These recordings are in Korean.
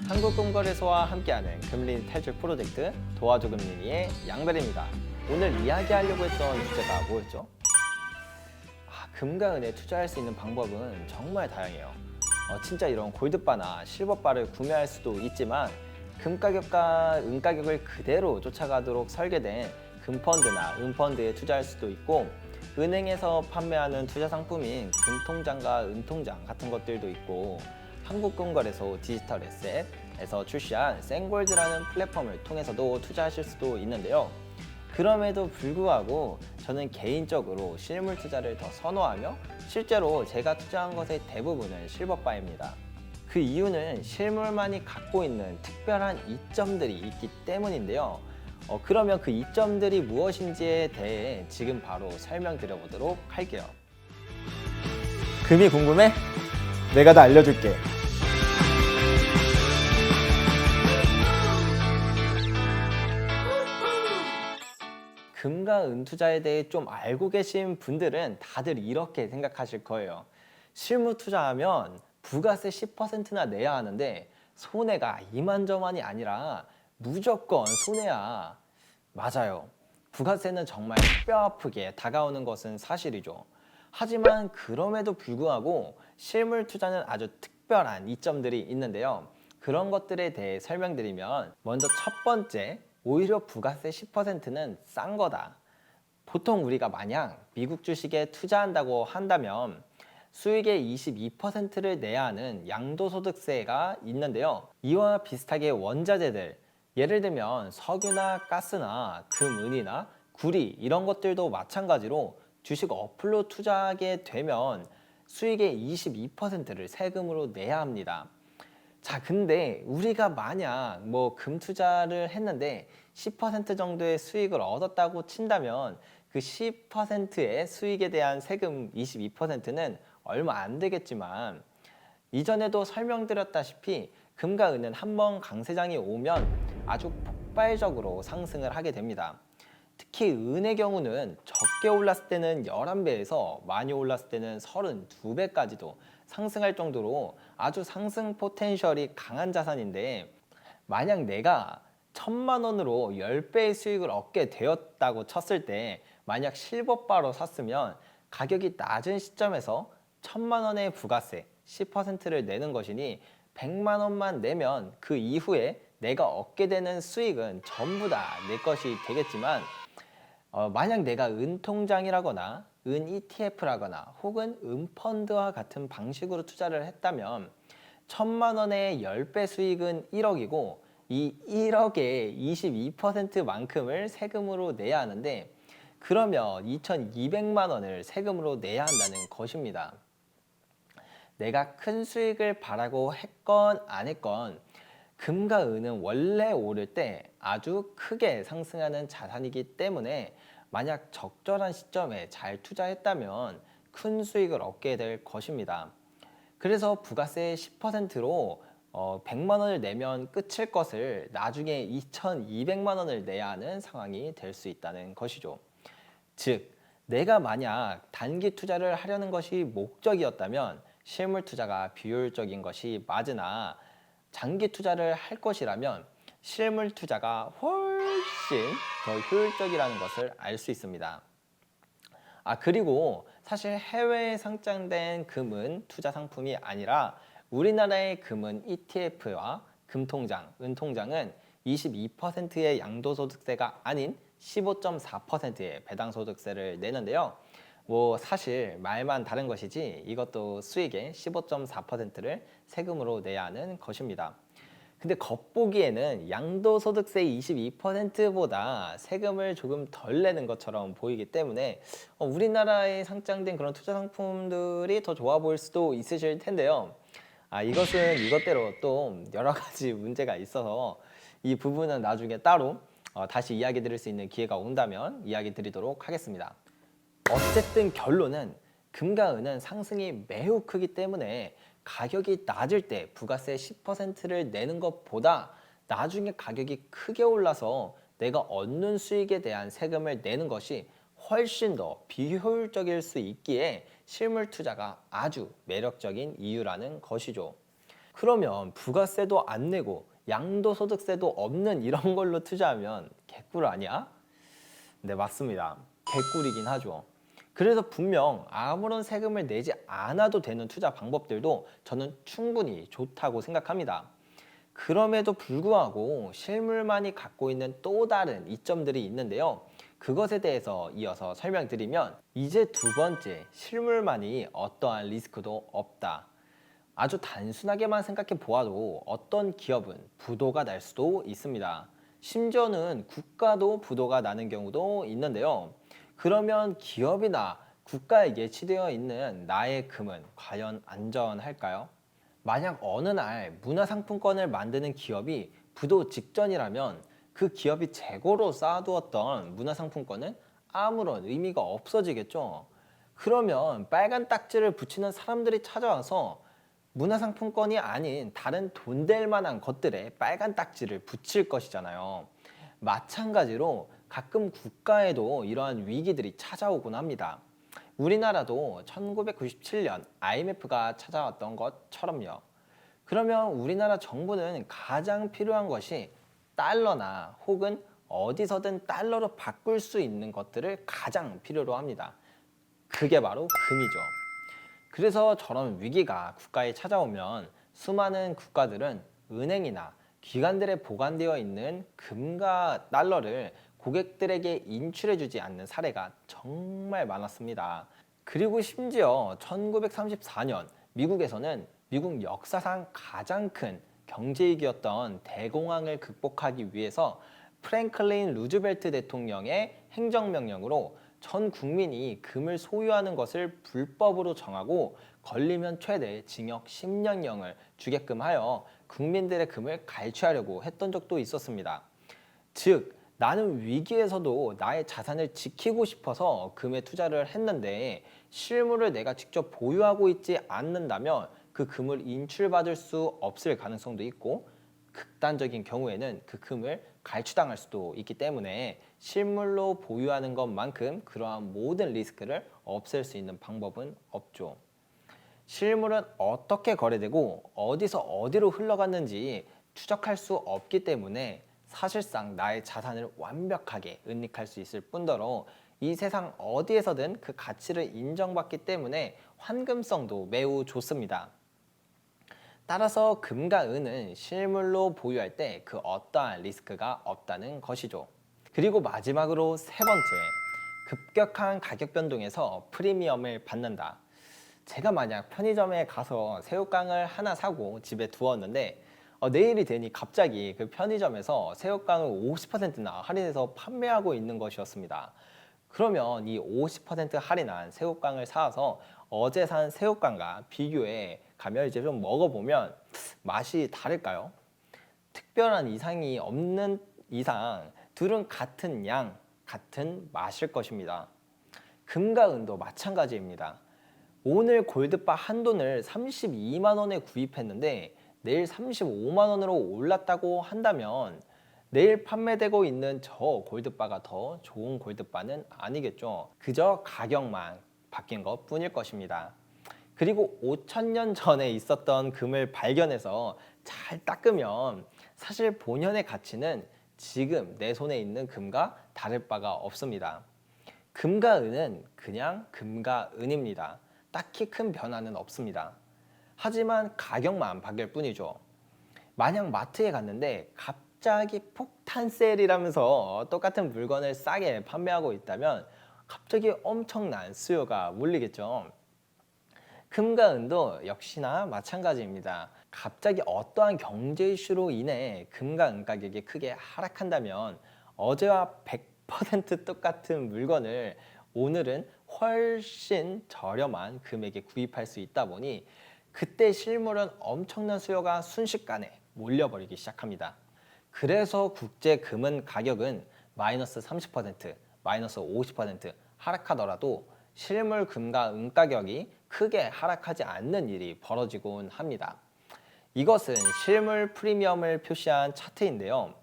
한국금거래소와 함께하는 금리 탈출 프로젝트 도와줘 금리니의 양별입니다. 오늘 이야기하려고 했던 주제가 뭐였죠? 금과 은에 투자할 수 있는 방법은 정말 다양해요. 진짜 이런 골드바나 실버바를 구매할 수도 있지만 금 가격과 은 가격을 그대로 쫓아가도록 설계된 금펀드나 은펀드에 투자할 수도 있고, 은행에서 판매하는 투자 상품인 금통장과 은통장 같은 것들도 있고, 한국금거래소 디지털 에셋에서 출시한 쌩골드라는 플랫폼을 통해서도 투자하실 수도 있는데요. 그럼에도 불구하고 저는 개인적으로 실물 투자를 더 선호하며 실제로 제가 투자한 것의 대부분은 실버바입니다. 그 이유는 실물만이 갖고 있는 특별한 이점들이 있기 때문인데요. 그러면 그 이점들이 무엇인지에 대해 지금 바로 설명드려 보도록 할게요. 금이 궁금해? 내가 다 알려줄게. 금과 은 투자에 대해 좀 알고 계신 분들은 다들 이렇게 생각하실 거예요. 실물 투자하면 부가세 10%나 내야 하는데 손해가 이만저만이 아니라 무조건 손해야. 맞아요. 부가세는 정말 뼈 아프게 다가오는 것은 사실이죠. 하지만 그럼에도 불구하고 실물 투자는 아주 특별한 이점들이 있는데요. 그런 것들에 대해 설명드리면, 먼저 첫 번째, 오히려 부가세 10%는 싼 거다. 보통 우리가 만약 미국 주식에 투자한다고 한다면 수익의 22%를 내야 하는 양도소득세가 있는데요. 이와 비슷하게 원자재들, 예를 들면 석유나 가스나 금, 은이나 구리 이런 것들도 마찬가지로 주식 어플로 투자하게 되면 수익의 22%를 세금으로 내야 합니다. 자, 근데 우리가 만약 금 투자를 했는데 10% 정도의 수익을 얻었다고 친다면 그 10%의 수익에 대한 세금 22%는 얼마 안 되겠지만, 이전에도 설명드렸다시피 금과 은은 한번 강세장이 오면 아주 폭발적으로 상승을 하게 됩니다. 특히 은의 경우는 적게 올랐을 때는 11배에서 많이 올랐을 때는 32배까지도 상승할 정도로 아주 상승 포텐셜이 강한 자산인데, 만약 내가 1,000만 원으로 10배의 수익을 얻게 되었다고 쳤을 때 만약 실버바로 샀으면 가격이 낮은 시점에서 1,000만 원의 부가세 10%를 내는 것이니 100만 원만 내면 그 이후에 내가 얻게 되는 수익은 전부 다 내 것이 되겠지만, 만약 내가 은통장이라거나 은 ETF라거나 혹은 은펀드와 같은 방식으로 투자를 했다면 1,000만 원의 10배 수익은 1억이고 이 1억의 22%만큼을 세금으로 내야 하는데, 그러면 2,200만 원을 세금으로 내야 한다는 것입니다. 내가 큰 수익을 바라고 했건 안 했건 금과 은은 원래 오를 때 아주 크게 상승하는 자산이기 때문에 만약 적절한 시점에 잘 투자했다면 큰 수익을 얻게 될 것입니다. 그래서 부가세 10%로 100만 원을 내면 끝일 것을 나중에 2,200만 원을 내야 하는 상황이 될 수 있다는 것이죠. 즉, 내가 만약 단기 투자를 하려는 것이 목적이었다면 실물 투자가 비효율적인 것이 맞으나, 장기 투자를 할 것이라면 실물 투자가 훨씬 더 효율적이라는 것을 알 수 있습니다. 그리고 사실 해외에 상장된 금은 투자 상품이 아니라 우리나라의 금은 ETF와 금통장, 은통장은 22%의 양도소득세가 아닌 15.4%의 배당소득세를 내는데요. 사실 말만 다른 것이지 이것도 수익의 15.4%를 세금으로 내야 하는 것입니다. 근데 겉보기에는 양도소득세 22%보다 세금을 조금 덜 내는 것처럼 보이기 때문에 우리나라에 상장된 그런 투자 상품들이 더 좋아 보일 수도 있으실 텐데요. 이것은 이것대로 또 여러 가지 문제가 있어서 이 부분은 나중에 따로 다시 이야기 드릴 수 있는 기회가 온다면 이야기 드리도록 하겠습니다. 어쨌든 결론은 금과 은은 상승이 매우 크기 때문에 가격이 낮을 때 부가세 10%를 내는 것보다 나중에 가격이 크게 올라서 내가 얻는 수익에 대한 세금을 내는 것이 훨씬 더 비효율적일 수 있기에 실물 투자가 아주 매력적인 이유라는 것이죠. 그러면 부가세도 안 내고 양도소득세도 없는 이런 걸로 투자하면 개꿀 아니야? 네, 맞습니다. 개꿀이긴 하죠. 그래서 분명 아무런 세금을 내지 않아도 되는 투자 방법들도 저는 충분히 좋다고 생각합니다. 그럼에도 불구하고 실물만이 갖고 있는 또 다른 이점들이 있는데요. 그것에 대해서 이어서 설명드리면, 이제 두 번째, 실물만이 어떠한 리스크도 없다. 아주 단순하게만 생각해 보아도 어떤 기업은 부도가 날 수도 있습니다. 심지어는 국가도 부도가 나는 경우도 있는데요. 그러면 기업이나 국가에 예치되어 있는 나의 금은 과연 안전할까요? 만약 어느 날 문화상품권을 만드는 기업이 부도 직전이라면 그 기업이 재고로 쌓아두었던 문화상품권은 아무런 의미가 없어지겠죠. 그러면 빨간 딱지를 붙이는 사람들이 찾아와서 문화상품권이 아닌 다른 돈 될 만한 것들에 빨간 딱지를 붙일 것이잖아요. 마찬가지로 가끔 국가에도 이러한 위기들이 찾아오곤 합니다. 우리나라도 1997년 IMF가 찾아왔던 것처럼요. 그러면 우리나라 정부는 가장 필요한 것이 달러나 혹은 어디서든 달러로 바꿀 수 있는 것들을 가장 필요로 합니다. 그게 바로 금이죠. 그래서 저런 위기가 국가에 찾아오면 수많은 국가들은 은행이나 기관들에 보관되어 있는 금과 달러를 고객들에게 인출해주지 않는 사례가 정말 많았습니다. 그리고 심지어 1934년 미국에서는 미국 역사상 가장 큰 경제위기였던 대공황을 극복하기 위해서 프랭클린 루즈벨트 대통령의 행정명령으로 전 국민이 금을 소유하는 것을 불법으로 정하고 걸리면 최대 징역 10년형을 주게끔 하여 국민들의 금을 갈취하려고 했던 적도 있었습니다. 즉, 나는 위기에서도 나의 자산을 지키고 싶어서 금에 투자를 했는데 실물을 내가 직접 보유하고 있지 않는다면 그 금을 인출받을 수 없을 가능성도 있고, 극단적인 경우에는 그 금을 갈취당할 수도 있기 때문에 실물로 보유하는 것만큼 그러한 모든 리스크를 없앨 수 있는 방법은 없죠. 실물은 어떻게 거래되고 어디서 어디로 흘러갔는지 추적할 수 없기 때문에 사실상 나의 자산을 완벽하게 은닉할 수 있을 뿐더러 이 세상 어디에서든 그 가치를 인정받기 때문에 환금성도 매우 좋습니다. 따라서 금과 은은 실물로 보유할 때 그 어떠한 리스크가 없다는 것이죠. 그리고 마지막으로 세 번째, 급격한 가격 변동에서 프리미엄을 받는다. 제가 만약 편의점에 가서 새우깡을 하나 사고 집에 두었는데 내일이 되니 갑자기 그 편의점에서 새우깡을 50%나 할인해서 판매하고 있는 것이었습니다. 그러면 이 50% 할인한 새우깡을 사서 어제 산 새우깡과 비교해 가면 이제 좀 먹어보면 맛이 다를까요? 특별한 이상이 없는 이상 둘은 같은 양, 같은 맛일 것입니다. 금과 은도 마찬가지입니다. 오늘 골드바 한 돈을 32만 원에 구입했는데 내일 35만 원으로 올랐다고 한다면 내일 판매되고 있는 저 골드바가 더 좋은 골드바는 아니겠죠. 그저 가격만 바뀐 것 뿐일 것입니다. 그리고 5,000년 전에 있었던 금을 발견해서 잘 닦으면 사실 본연의 가치는 지금 내 손에 있는 금과 다를 바가 없습니다. 금과 은은 그냥 금과 은입니다. 딱히 큰 변화는 없습니다. 하지만 가격만 바뀔 뿐이죠. 만약 마트에 갔는데 갑자기 폭탄 세일이라면서 똑같은 물건을 싸게 판매하고 있다면 갑자기 엄청난 수요가 몰리겠죠. 금과 은도 역시나 마찬가지입니다. 갑자기 어떠한 경제 이슈로 인해 금과 은 가격이 크게 하락한다면 어제와 100% 똑같은 물건을 오늘은 훨씬 저렴한 금액에 구입할 수 있다 보니 그때 실물은 엄청난 수요가 순식간에 몰려버리기 시작합니다. 그래서 국제 금은 가격은 마이너스 30%, 마이너스 50% 하락하더라도 실물 금과 은 가격이 크게 하락하지 않는 일이 벌어지곤 합니다. 이것은 실물 프리미엄을 표시한 차트인데요.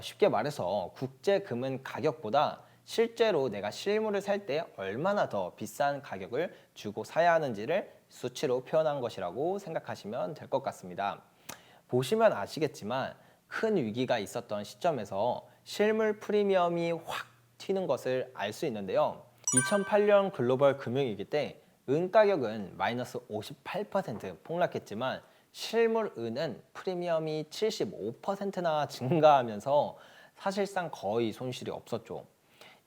쉽게 말해서 국제 금은 가격보다 실제로 내가 실물을 살 때 얼마나 더 비싼 가격을 주고 사야 하는지를 수치로 표현한 것이라고 생각하시면 될 것 같습니다. 보시면 아시겠지만 큰 위기가 있었던 시점에서 실물 프리미엄이 확 튀는 것을 알 수 있는데요. 2008년 글로벌 금융위기 때 은 가격은 마이너스 58% 폭락했지만 실물 은은 프리미엄이 75%나 증가하면서 사실상 거의 손실이 없었죠.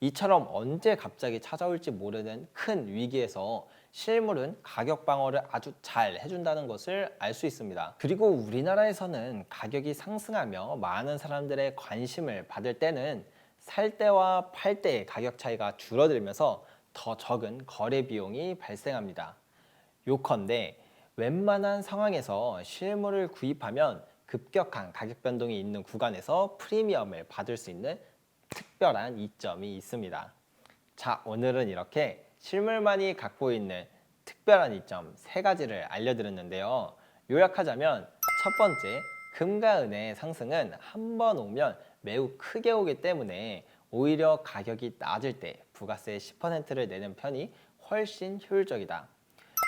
이처럼 언제 갑자기 찾아올지 모르는 큰 위기에서 실물은 가격 방어를 아주 잘 해준다는 것을 알 수 있습니다. 그리고 우리나라에서는 가격이 상승하며 많은 사람들의 관심을 받을 때는 살 때와 팔 때의 가격 차이가 줄어들면서 더 적은 거래 비용이 발생합니다. 요컨대 웬만한 상황에서 실물을 구입하면 급격한 가격 변동이 있는 구간에서 프리미엄을 받을 수 있는 특별한 이점이 있습니다. 자, 오늘은 이렇게 실물만이 갖고 있는 특별한 이점 3가지를 알려드렸는데요. 요약하자면 첫 번째, 금과 은의 상승은 한 번 오면 매우 크게 오기 때문에 오히려 가격이 낮을 때 부가세 10%를 내는 편이 훨씬 효율적이다.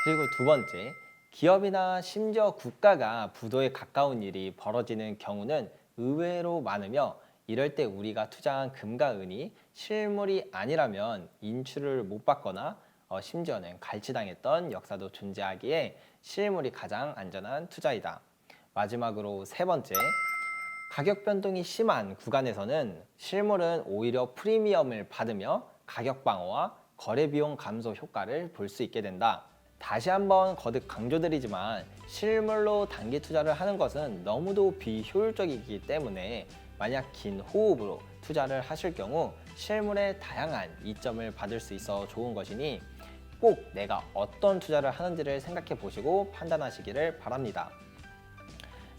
그리고 두 번째, 기업이나 심지어 국가가 부도에 가까운 일이 벌어지는 경우는 의외로 많으며 이럴 때 우리가 투자한 금과 은이 실물이 아니라면 인출을 못 받거나 심지어는 갈취당했던 역사도 존재하기에 실물이 가장 안전한 투자이다. 마지막으로 세 번째, 가격 변동이 심한 구간에서는 실물은 오히려 프리미엄을 받으며 가격 방어와 거래 비용 감소 효과를 볼 수 있게 된다. 다시 한번 거듭 강조드리지만 실물로 단기 투자를 하는 것은 너무도 비효율적이기 때문에 만약 긴 호흡으로 투자를 하실 경우 실물의 다양한 이점을 받을 수 있어 좋은 것이니 꼭 내가 어떤 투자를 하는지를 생각해 보시고 판단하시기를 바랍니다.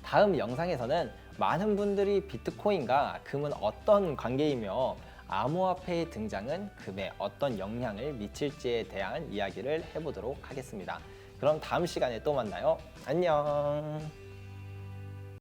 다음 영상에서는 많은 분들이 비트코인과 금은 어떤 관계이며 암호화폐의 등장은 금에 어떤 영향을 미칠지에 대한 이야기를 해보도록 하겠습니다. 그럼 다음 시간에 또 만나요. 안녕.